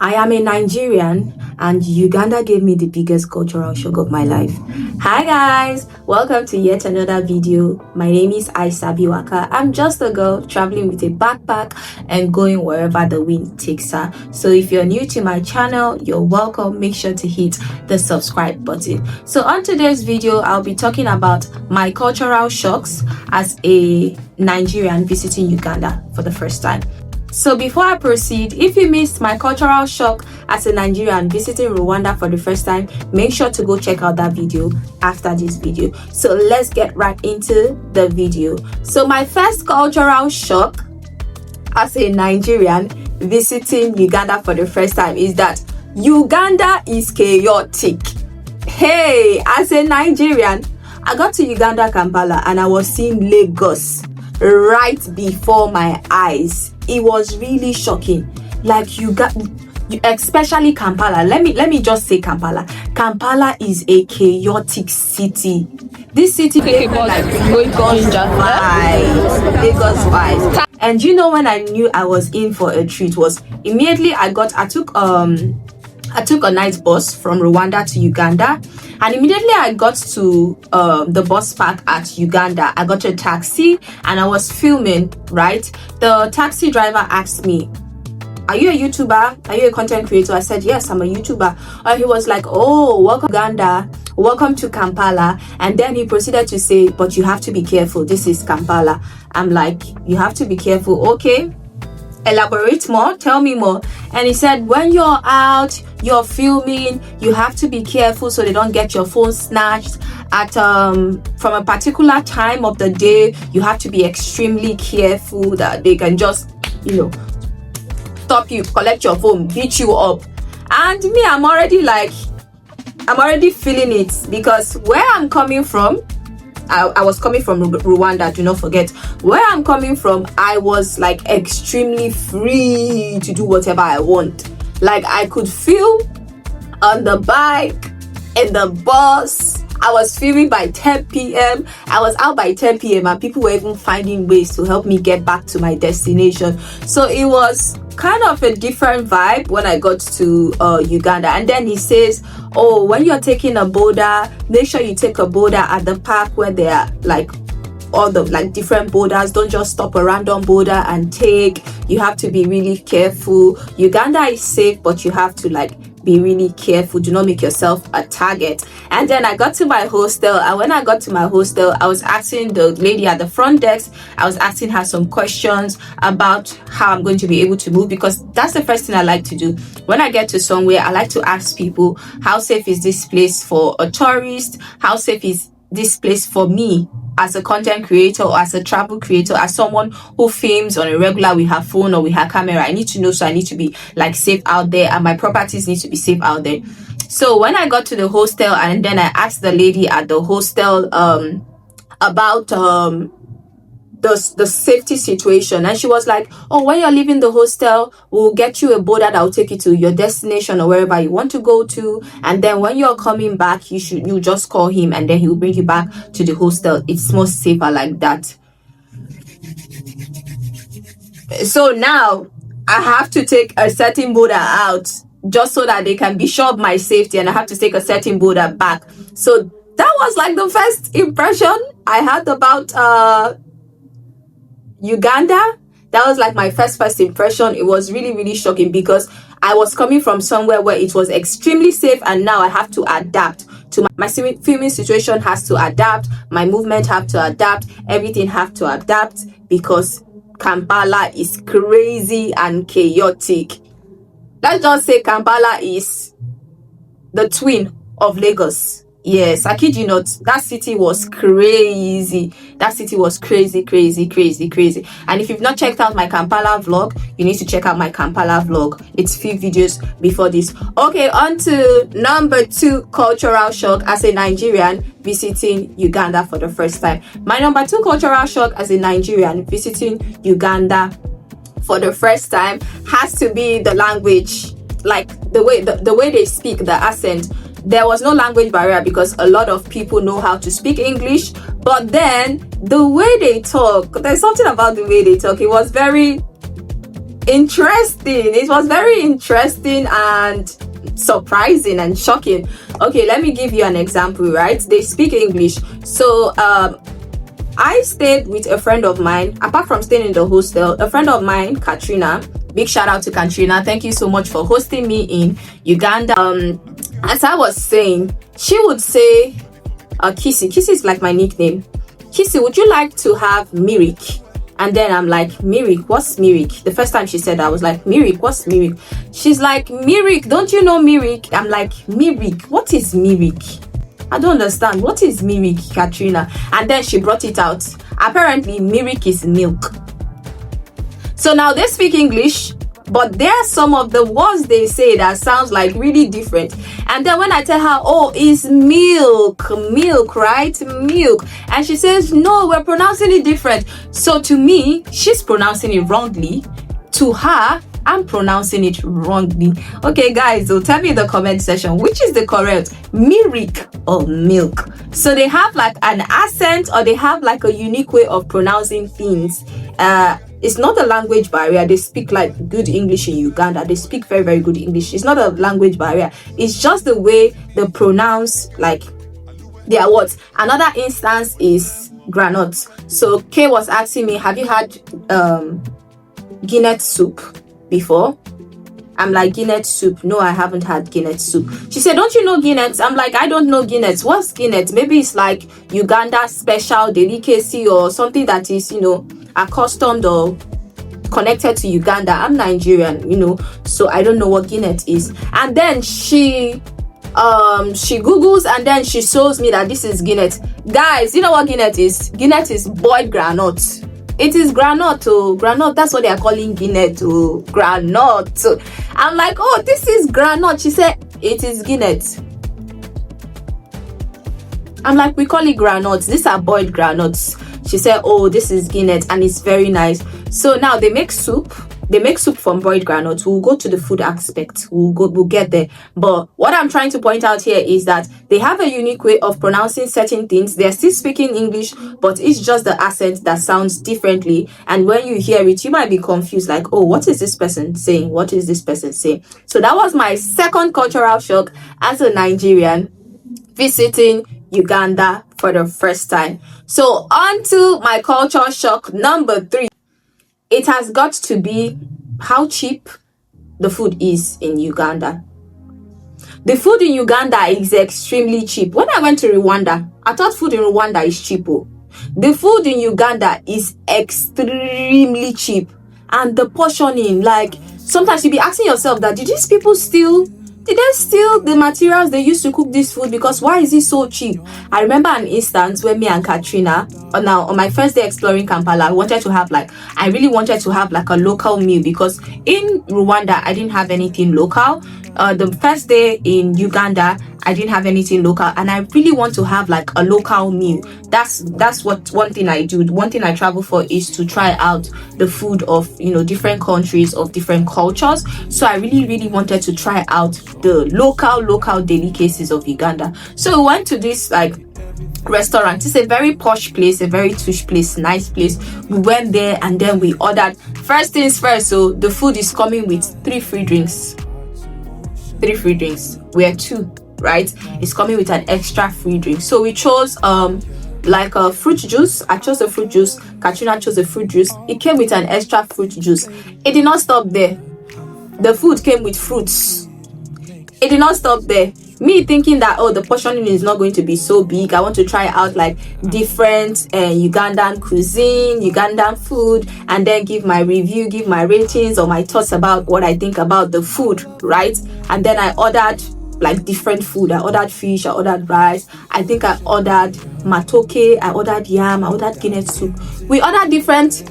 I am a Nigerian and Uganda gave me the biggest cultural shock of my life. Hi guys, welcome to yet another video. My name is isabiwaka. I'm just a girl traveling with a backpack and going wherever the wind takes her. So if you're new to my channel, you're welcome. Make sure to hit the subscribe button. So on today's video, I'll be talking about my cultural shocks as a Nigerian visiting Uganda for the first time. So before I proceed, if you missed my cultural shock as a Nigerian visiting Rwanda for the first time, make sure to go check out that video after this video. So let's get right into the video. So my first cultural shock as a Nigerian visiting Uganda for the first time is that Uganda is chaotic. Hey, as a Nigerian, I got to Uganda, Kampala, and I was seeing Lagos right before my eyes. It was really shocking. Like especially Kampala. Let me just say Kampala. Kampala is a chaotic city. This city gave me like Lagos vibes. And you know when I knew I was in for a treat was immediately I took a night bus from Rwanda to Uganda, and immediately I got to the bus park at Uganda. I got a taxi and I was filming, right? The taxi driver asked me, "Are you a YouTuber? Are you a content creator?" I said, "Yes, I'm a YouTuber." And he was like, "Oh, welcome to Uganda, welcome to Kampala." And then he proceeded to say, "But you have to be careful, this is Kampala." I'm like, "You have to be careful, okay? Elaborate more, tell me more." And he said, "When you're out, you're filming, you have to be careful so they don't get your phone snatched at from a particular time of the day. You have to be extremely careful that they can just, stop you, collect your phone, beat you up." And me, I'm already feeling it, because where I'm coming from, I was coming from Rwanda, do not forget. Where I'm coming from, I was like extremely free to do whatever I want. Like I could film on the bike, in the bus. I was filming by 10 p.m. I was out by 10 p.m. and people were even finding ways to help me get back to my destination. So it was kind of a different vibe when I got to Uganda. And then he says, "Oh, when you're taking a boda, make sure you take a boda at the park where there are like all the different bodas. Don't just stop a random boda and take. You have to be really careful. Uganda is safe, but you have to be really careful. Do not make yourself a target." And then I got to my hostel, and when I got to my hostel, I was asking the lady at the front desk, I was asking her some questions about how I'm going to be able to move, because that's the first thing I like to do. When I get to somewhere, I like to ask people, how safe is this place for a tourist? How safe is this place for me as a content creator or as a travel creator, as someone who films on a regular with her phone or with her camera? I need to know, so I need to be safe out there, and my properties need to be safe out there. So when I got to the hostel, and then I asked the lady at the hostel about the safety situation, and she was like, "Oh, when you're leaving the hostel, we'll get you a boat that will take you to your destination or wherever you want to go to, and then when you're coming back, you just call him and then he will bring you back to the hostel. It's more safer like that." So now I have to take a certain border out just so that they can be sure of my safety, and I have to take a certain border back. So that was the first impression I had about Uganda. That was my first impression. It was really, really shocking, because I was coming from somewhere where it was extremely safe, and now I have to adapt to my filming situation has to adapt, my movement have to adapt, everything have to adapt, because Kampala is crazy and chaotic. Let's just say Kampala is the twin of Lagos. Yes, I kid you not, that city was crazy. That city was crazy. And if you've not checked out my Kampala vlog, you need to check out my Kampala vlog. It's few videos before this. Okay, on to number 2 cultural shock as a Nigerian visiting Uganda for the first time. My number 2 cultural shock as a Nigerian visiting Uganda for the first time has to be the language. The way they speak, the accent. There was no language barrier, because a lot of people know how to speak English, but then the way they talk, there's something about the way they talk. It was very interesting. It was very interesting and surprising and shocking. Okay, let me give you an example, right? They speak English. So I stayed with a friend of mine. Apart from staying in the hostel, a friend of mine, Katrina, big shout out to Katrina, thank you so much for hosting me in Uganda. As I was saying, she would say Kissy is like my nickname. Kissy, would you like to have mirik? And then I'm like, mirik, what's mirik? The first time she said that, I was like, mirik, what's mirik? She's like, mirik, don't you know mirik? I'm like, mirik, what is mirik? I don't understand. What is mirik, Katrina? And then she brought it out. Apparently, mirik is milk. So now they speak English, but there are some of the words they say that sounds like really different. And then when I tell her, oh, it's milk, right? Milk. And she says, no, we're pronouncing it different. So to me, she's pronouncing it wrongly. To her, I'm pronouncing it wrongly. Okay, guys, so tell me in the comment section, which is the correct, mirik or milk? So they have like an accent, or they have like a unique way of pronouncing things. It's not a language barrier. They speak like good English in Uganda. They speak very, very good English. It's not a language barrier. It's just the way they pronounce like their words. Another instance is granite. So Kay was asking me, have you had Guinness soup before? I'm like, Guinness soup? No, I haven't had Guinness soup. She said, don't you know Guinness? I'm like, I don't know Guinness. What's Guinness? Maybe it's like Uganda special delicacy or something that is, you know, accustomed or connected to Uganda. I'm Nigerian, you know, so I don't know what Guinness is. And then she googles and then she shows me that this is Guinness. Guys, you know what Guinness is? Guinness is boiled granite. It is granite, oh, granite. That's what they are calling Guinness, oh, granite. I'm like, oh, this is granite. She said, it is Guinness. I'm like, we call it granite. These are boiled granites. She said, oh, this is Guinness, and it's very nice. So now they make soup. They make soup from boiled granites. We'll go to the food aspect. We'll get there. But what I'm trying to point out here is that they have a unique way of pronouncing certain things. They're still speaking English, but it's just the accent that sounds differently. And when you hear it, you might be confused, like, oh, what is this person saying? What is this person saying? So that was my second cultural shock as a Nigerian visiting Uganda for the first time. So on to my culture shock number 3. It has got to be how cheap the food is in Uganda. The food in Uganda is extremely cheap. When I went to Rwanda, I thought food in Rwanda is cheap. The food in Uganda is extremely cheap. And the portioning, like, sometimes you be asking yourself that, did these people steal the materials they used to cook this food? Because why is it so cheap? I remember an instance where me and Katrina, on my first day exploring Kampala, I really wanted to have like a local meal, because in Rwanda I didn't have anything local. The first day in Uganda I didn't have anything local, and I really want to have like a local meal. That's what one thing I do. One thing I travel for is to try out the food of, you know, different countries, of different cultures. So I really wanted to try out the local delicacies of Uganda. So we went to this like restaurant. It's a very posh place, a very tush place, nice place. We went there and then we ordered. First things first, so the food is coming with 3 free drinks. 3 free drinks. We had 2, right? It's coming with an extra free drink. So we chose like a fruit juice. I chose a fruit juice. Katrina chose a fruit juice. It came with an extra fruit juice. It did not stop there. The food came with fruits. It did not stop there. Me thinking that, oh, the portioning is not going to be so big. I want to try out like different Ugandan cuisine, Ugandan food, and then give my review, give my ratings or my thoughts about what I think about the food, right? And then I ordered like different food. I ordered fish, I ordered rice. I think I ordered matoke, I ordered yam, I ordered Guinness soup. We ordered different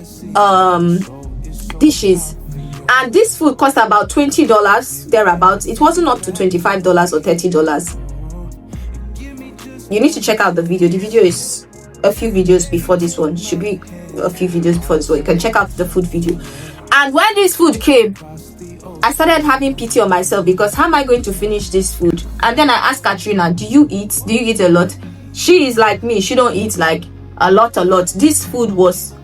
dishes. And this food cost about $20 thereabouts. It wasn't up to $25 or $30. You need to check out the video. The video is a few videos before this one. Should be a few videos before this one. You can check out the food video. And when this food came, I started having pity on myself, because how am I going to finish this food? And then I asked Katrina, do you eat? Do you eat a lot? She is like me. She don't eat like a lot. This food was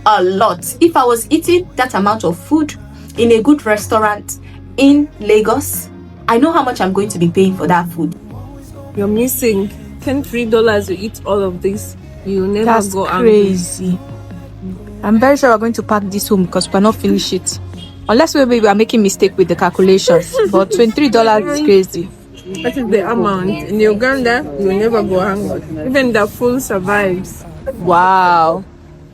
a lot. If I was eating that amount of food, in a good restaurant in Lagos, I know how much I'm going to be paying for that food. You're missing $10 to eat all of this. You'll never That's go crazy. I'm very sure we're going to pack this home because we cannot finish it. Unless maybe we are making mistake with the calculations. But $23 is crazy. That is the amount. In Uganda, you'll never go hungry. Even the food survives. Wow.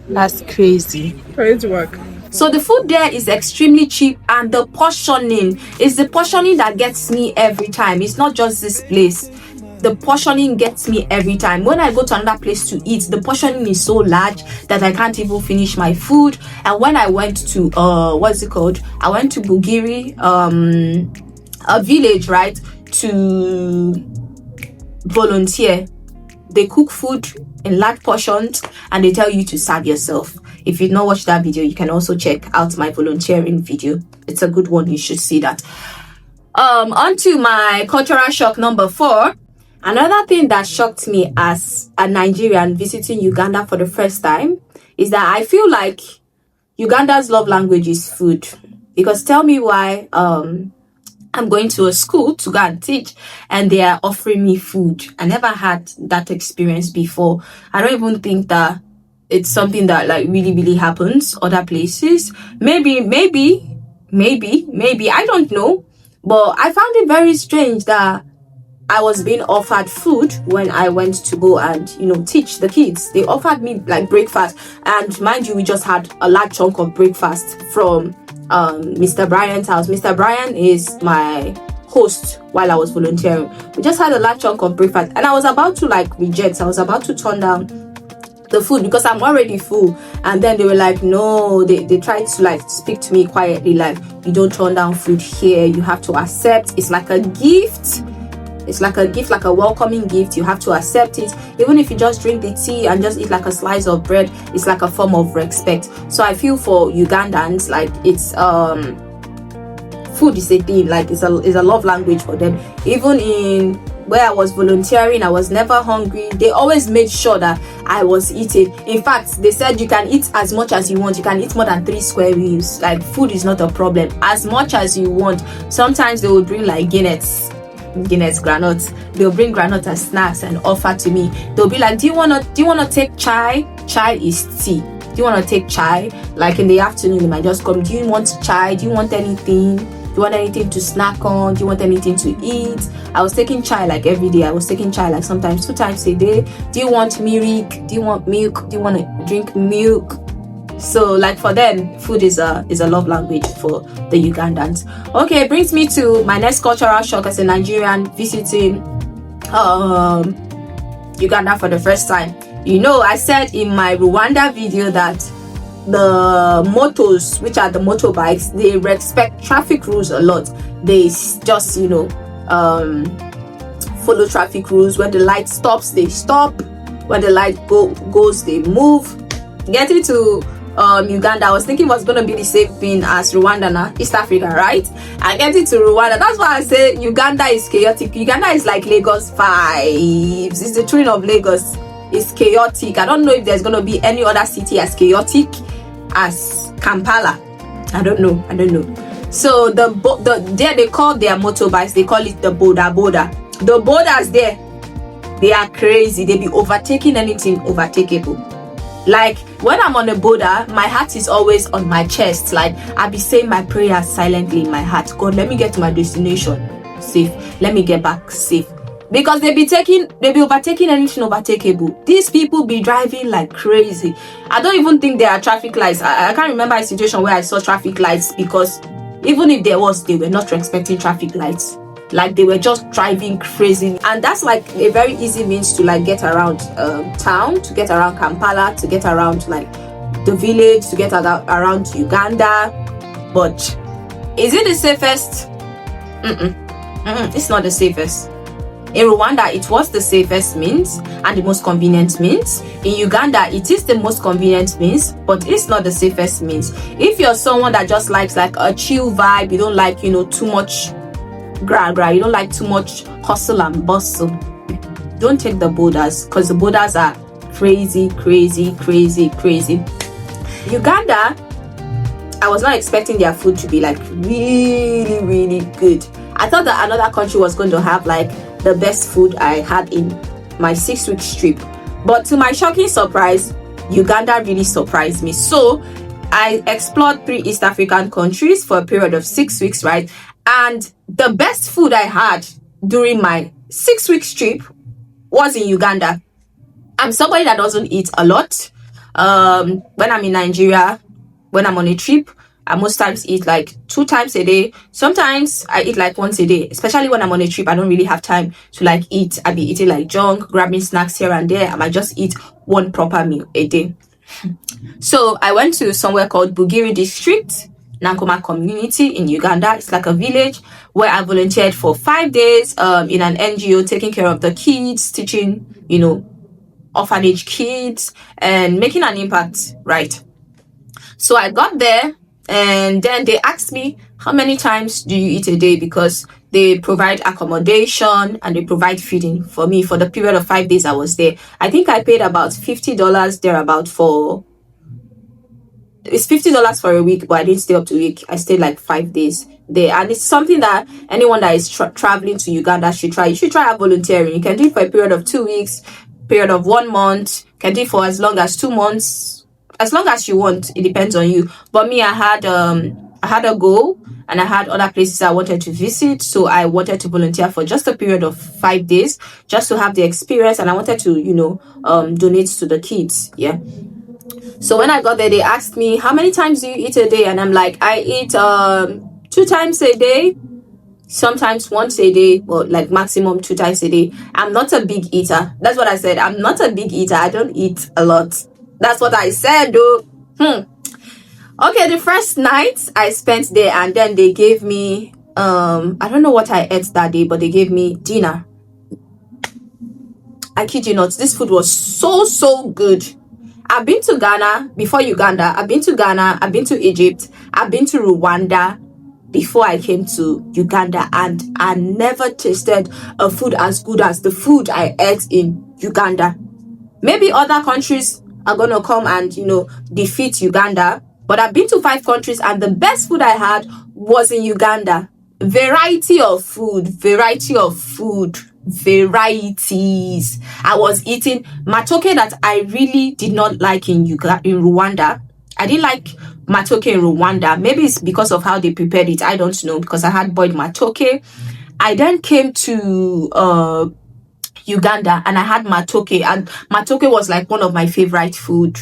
That's crazy. Crazy work. So the food there is extremely cheap, and the portioning is the portioning that gets me every time. It's not just this place. The portioning gets me every time. When I go to another place to eat, the portioning is so large that I can't even finish my food. And when I went to what's it called? I went to Bugiri, a village, right, to volunteer. They cook food in large portions and they tell you to serve yourself. If you've not watched that video, you can also check out my volunteering video. It's a good one. You should see that. On to my cultural shock number 4. Another thing that shocked me as a Nigerian visiting Uganda for the first time is that I feel like Uganda's love language is food. Because tell me why I'm going to a school to go and teach and they are offering me food. I never had that experience before. I don't even think that it's something that like really happens other places. Maybe, I don't know. But I found it very strange that I was being offered food when I went to go and, teach the kids. They offered me like breakfast. And mind you, we just had a large chunk of breakfast from Mr. Brian's house. Mr. Brian is my host while I was volunteering. We just had a large chunk of breakfast. And I was about to like reject. I was about to turn down the food because I'm already full. And then they were like, no, they tried to like speak to me quietly, like, you don't turn down food here, you have to accept. It's like a gift. It's like a gift, like a welcoming gift. You have to accept it. Even if you just drink the tea and just eat like a slice of bread, it's like a form of respect. So I feel for Ugandans, like it's food is a thing, like it's a love language for them. Even in where I was volunteering, I was never hungry. They always made sure that I was eating. In fact, they said you can eat as much as you want. You can eat more than 3 square meals. Like food is not a problem. As much as you want. Sometimes they would bring like Guinness granuts. They'll bring granite as snacks and offer to me. They'll be like, do you wanna take chai? Chai is tea. Do you wanna take chai? Like in the afternoon, they might just come. Do you want chai? Do you want anything? Do you want anything to snack on? Do you want anything to eat? I was taking chai like every day. I was taking chai like sometimes 2 times a day. Do you want milk? Do you want milk? Do you want to drink milk? So like for them, food is a love language for the Ugandans. Okay, brings me to my next cultural shock as a Nigerian visiting Uganda for the first time. I said in my Rwanda video that the motos, which are the motorbikes, they respect traffic rules a lot. They just follow traffic rules. When the light stops, they stop. When the light goes, they move. Getting to Uganda, I was thinking it was going to be the same thing as Rwanda now, East Africa, right? I get it to Rwanda. That's why I say Uganda is chaotic. Uganda is like Lagos vibes. It's the train of Lagos. It's chaotic. I don't know if there's going to be any other city as chaotic as Kampala. I don't know. So there they call their motorbikes, they call it the boda. The bodas there, they are crazy. They be overtaking anything overtakeable. Like when I'm on a border, my heart is always on my chest. Like I be saying my prayers silently in my heart. God, let me get to my destination safe. Let me get back safe. Because they be overtaking anything overtakeable. These people be driving like crazy. I don't even think there are traffic lights. I can't remember a situation where I saw traffic lights, because even if there was, they were not respecting traffic lights. Like they were just driving crazy. And that's like a very easy means to like get around town, to get around Kampala, to get around like the village, to get around Uganda. But is it the safest? It's not the safest. In Rwanda, it was the safest means and the most convenient means. In Uganda, it is the most convenient means, but it's not the safest means. If you're someone that just likes like a chill vibe, you don't like, too much gra, you don't like too much hustle and bustle, don't take the borders, because the borders are crazy. Uganda, I was not expecting their food to be like really, really good. I thought that another country was going to have like the best food I had in my 6-week trip. But to my shocking surprise, Uganda really surprised me. So I explored 3 East African countries for a period of 6 weeks, right? And the best food I had during my 6-week trip was in Uganda. I'm somebody that doesn't eat a lot. When I'm in Nigeria, when I'm on a trip, I most times eat like 2 times a day. Sometimes I eat like once a day, especially when I'm on a trip. I don't really have time to like eat. I'll be eating like junk, grabbing snacks here and there. I might just eat one proper meal a day. So I went to somewhere called Bugiri District, Nankoma community in Uganda. It's like a village where I volunteered for 5 days in an NGO taking care of the kids, teaching, orphanage kids and making an impact, right? So I got there and then they asked me, how many times do you eat a day? Because they provide accommodation and they provide feeding for me for the period of 5 days I was there. I think I paid about $50 thereabout for... It's $50 for a week, but I didn't stay up to a week. I stayed like 5 days there, and it's something that anyone that is traveling to Uganda should try. You should try volunteering. You can do it for a period of 2 weeks, period of 1 month. You can do it for as long as 2 months, as long as you want. It depends on you. But me, I had a goal, and I had other places I wanted to visit, so I wanted to volunteer for just a period of 5 days, just to have the experience, and I wanted to, donate to the kids. Yeah. So when I got there, they asked me, how many times do you eat a day? And I'm like, I eat 2 times a day, sometimes once a day, or like maximum 2 times a day. I'm not a big eater. That's what I said. I'm not a big eater. I don't eat a lot. That's what I said, though. Okay, the first night I spent there, and then they gave me, I don't know what I ate that day, but they gave me dinner. I kid you not, this food was so good. I've been to Ghana before Uganda. I've been to Ghana. I've been to Egypt. I've been to Rwanda before I came to Uganda. And I never tasted a food as good as the food I ate in Uganda. Maybe other countries are going to come and, defeat Uganda. But I've been to 5 countries and the best food I had was in Uganda. Varieties. I was eating matoke that I really did not like in Rwanda. I didn't like matoke in Rwanda. Maybe it's because of how they prepared it. I don't know, because I had boiled matoke. I then came to Uganda and I had matoke, and matoke was like one of my favorite food.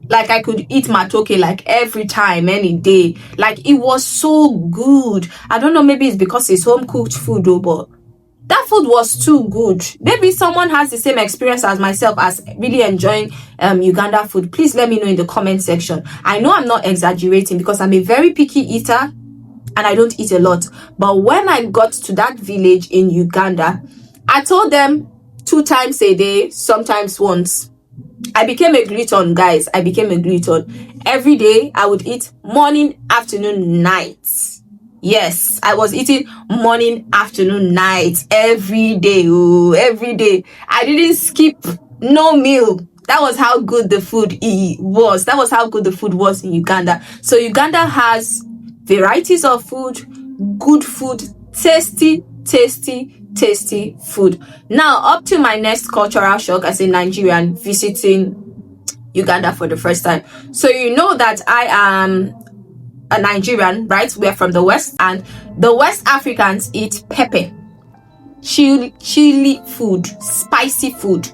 Like I could eat matoke like every time, any day. Like it was so good. I don't know, maybe it's because it's home cooked food though, but that food was too good. Maybe someone has the same experience as myself as really enjoying Uganda food. Please let me know in the comment section. I know I'm not exaggerating because I'm a very picky eater and I don't eat a lot. But when I got to that village in Uganda, I told them 2 times a day, sometimes once. I became a glutton, guys. I became a glutton. Every day I would eat morning, afternoon, night. Yes, I was eating morning, afternoon, night every day. Oh, every day. I didn't skip no meal. That was how good the food was. That was how good the food was in Uganda. So Uganda has varieties of food, good food, tasty food. Now, up to my next cultural shock as a Nigerian visiting Uganda for the first time. So you know that I am a Nigerian, right? We are from the West, and the West Africans eat pepper, chili food, spicy food.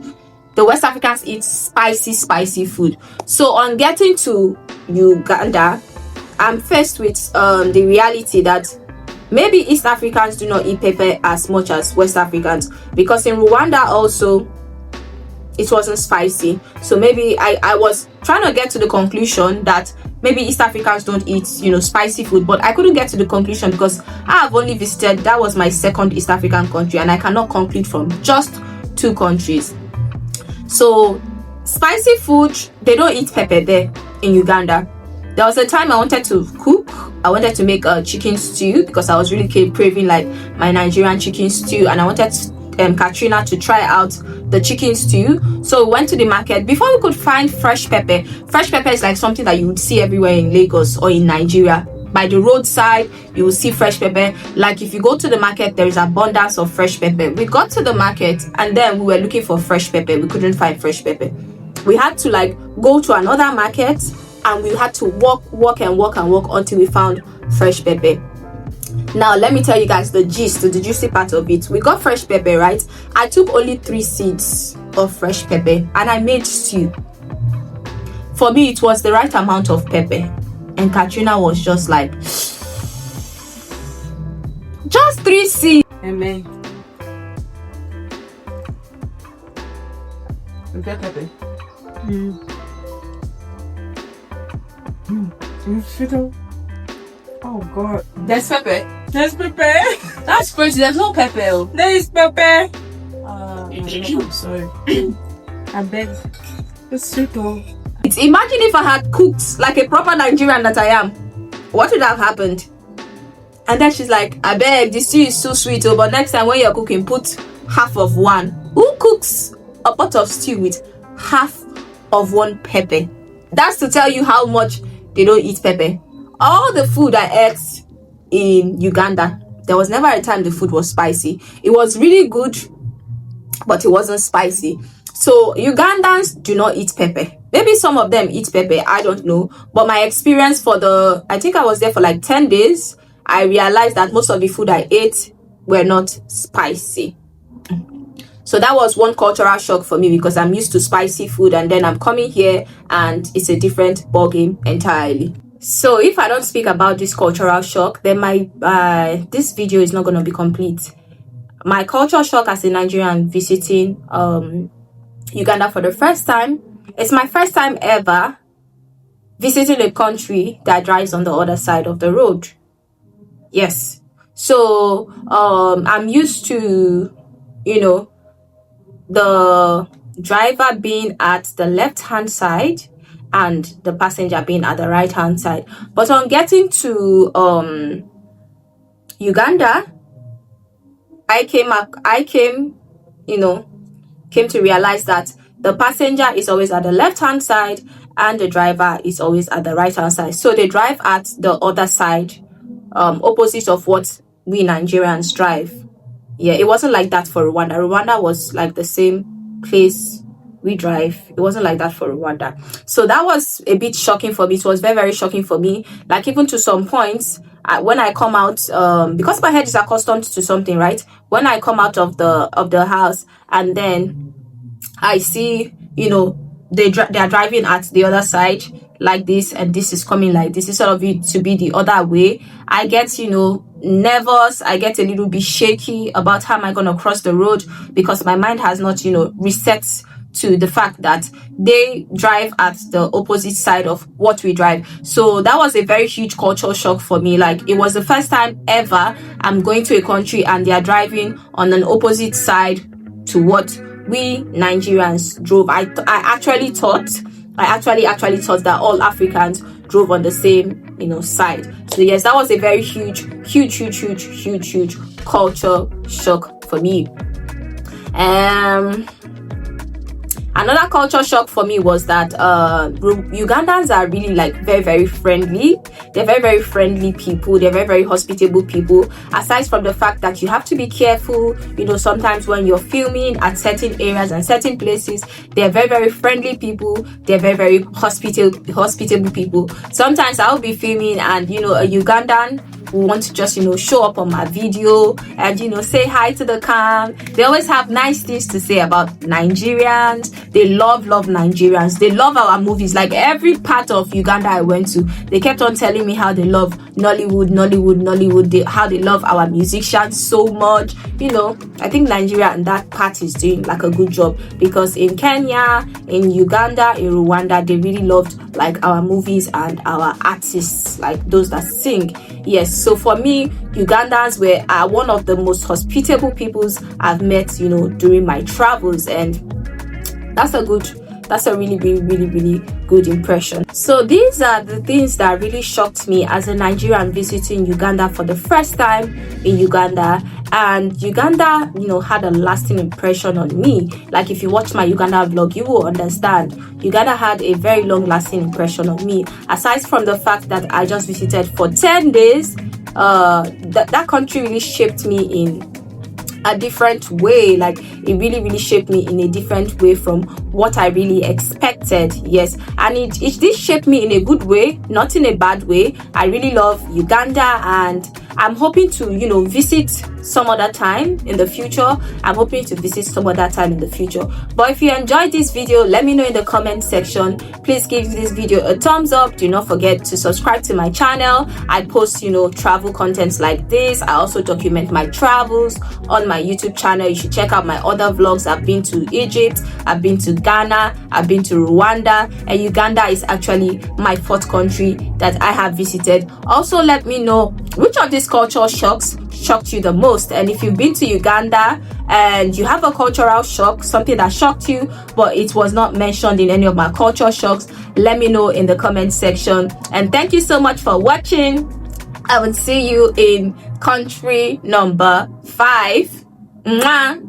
The West Africans eat spicy food. So on getting to Uganda, I'm faced with the reality that maybe East Africans do not eat pepper as much as West Africans, because in Rwanda also it wasn't spicy. So maybe I was trying to get to the conclusion that maybe East Africans don't eat, spicy food, but I couldn't get to the conclusion because I have only visited, that was my second East African country, and I cannot conclude from just 2 countries. So spicy food, they don't eat pepper there in Uganda. There was a time I wanted to cook. I wanted to make a chicken stew because I was really craving like my Nigerian chicken stew, and I wanted Katrina to try out the chicken stew. So we went to the market. Before we could find fresh pepper is like something that you would see everywhere in Lagos or in Nigeria. By the roadside, you will see fresh pepper. Like if you go to the market, there is abundance of fresh pepper. We got to the market and then we were looking for fresh pepper. We couldn't find fresh pepper. We had to like go to another market, and we had to walk until we found fresh pepper. Now let me tell you guys the juicy part of it. We got fresh pepper, right? I took only 3 seeds of fresh pepper and I made stew. For me, it was the right amount of pepper, and Katrina was just like, just 3 seeds. Amen. Okay, pepper. Oh God. There's pepper. There's pepper. That's crazy. There's no pepper. There is pepper. I'm sorry. I beg. It's sweet though. Imagine if I had cooked like a proper Nigerian that I am. What would have happened? And then she's like, I beg, this stew is so sweet, oh, but next time when you're cooking, put half of one. Who cooks a pot of stew with half of one pepper? That's to tell you how much they don't eat pepper. All the food I ate in Uganda, there was never a time the food was spicy. It was really good, but it wasn't spicy. So Ugandans do not eat pepper. Maybe some of them eat pepper, I don't know. But my experience I think I was there for like 10 days. I realized that most of the food I ate were not spicy. So that was one cultural shock for me, because I'm used to spicy food, and then I'm coming here and it's a different ballgame entirely. So if I don't speak about this cultural shock, then this video is not going to be complete. My cultural shock as a Nigerian visiting Uganda for the first time. It's my first time ever visiting a country that drives on the other side of the road. Yes. So I'm used to, the driver being at the left-hand side and the passenger being at the right-hand side. But on getting to Uganda, I came to realize that the passenger is always at the left-hand side and the driver is always at the right-hand side. So they drive at the other side, opposite of what we Nigerians drive. Yeah, it wasn't like that for Rwanda. Rwanda was like the same place we drive. It wasn't like that for Rwanda. So that was a bit shocking for me. It was very, very shocking for me. Like, even to some points, when I come out, because my head is accustomed to something, right? When I come out of the house and then I see, they are driving at the other side like this, and this is coming like this, instead of it to be the other way, I get, nervous. I get a little bit shaky about how am I going to cross the road, because my mind has not, reset to the fact that they drive at the opposite side of what we drive. So that was a very huge cultural shock for me. Like, it was the first time ever I'm going to a country and they are driving on an opposite side to what we Nigerians drove. I actually thought that all Africans drove on the same side. So yes, that was a very huge culture shock for me. Another culture shock for me was that Ugandans are really like very, very friendly. They're very, very friendly people. They're very, very hospitable people. Aside from the fact that you have to be careful, sometimes when you're filming at certain areas and certain places, they're very, very friendly people. They're very, very hospitable people. Sometimes I'll be filming and a Ugandan will want to just show up on my video and say hi to the cam. They always have nice things to say about Nigerians. They love Nigerians. They love our movies. Like, every part of Uganda I went to, they kept on telling me how they love Nollywood. How they love our musicians so much. I think Nigeria and that part is doing like a good job, because in Kenya, in Uganda, in Rwanda, they really loved like our movies and our artists, like those that sing. Yes, so for me, Ugandans are one of the most hospitable peoples I've met, during my travels, and that's a good That's a really good impression. So these are the things that really shocked me as a Nigerian visiting Uganda for the first time in Uganda. And Uganda, you know, had a lasting impression on me. Like if you watch my Uganda vlog, you will understand Uganda had a very long lasting impression on me. Aside from the fact that I just visited for 10 days, that country really shaped me in a different way. Like it really shaped me in a different way from what I really expected. Yes, and it did shape me in a good way, not in a bad way. I really love Uganda, and I'm hoping to, you know, visit some other time in the future. I'm hoping to visit some other time in the future. But if you enjoyed this video, let me know in the comment section. Please give this video a thumbs up. Do not forget to subscribe to my channel. I post, you know, travel contents like this. I also document my travels on my YouTube channel. You should check out my other vlogs. I've been to Egypt, I've been to Ghana, I've been to Rwanda, and Uganda is actually my 4th country that I have visited. Also, let me know which of these culture shocks shocked you the most. And if you've been to Uganda and you have a cultural shock, something that shocked you but it was not mentioned in any of my culture shocks, let me know in the comment section. And thank you so much for watching. I will see you in country number 5. Mwah.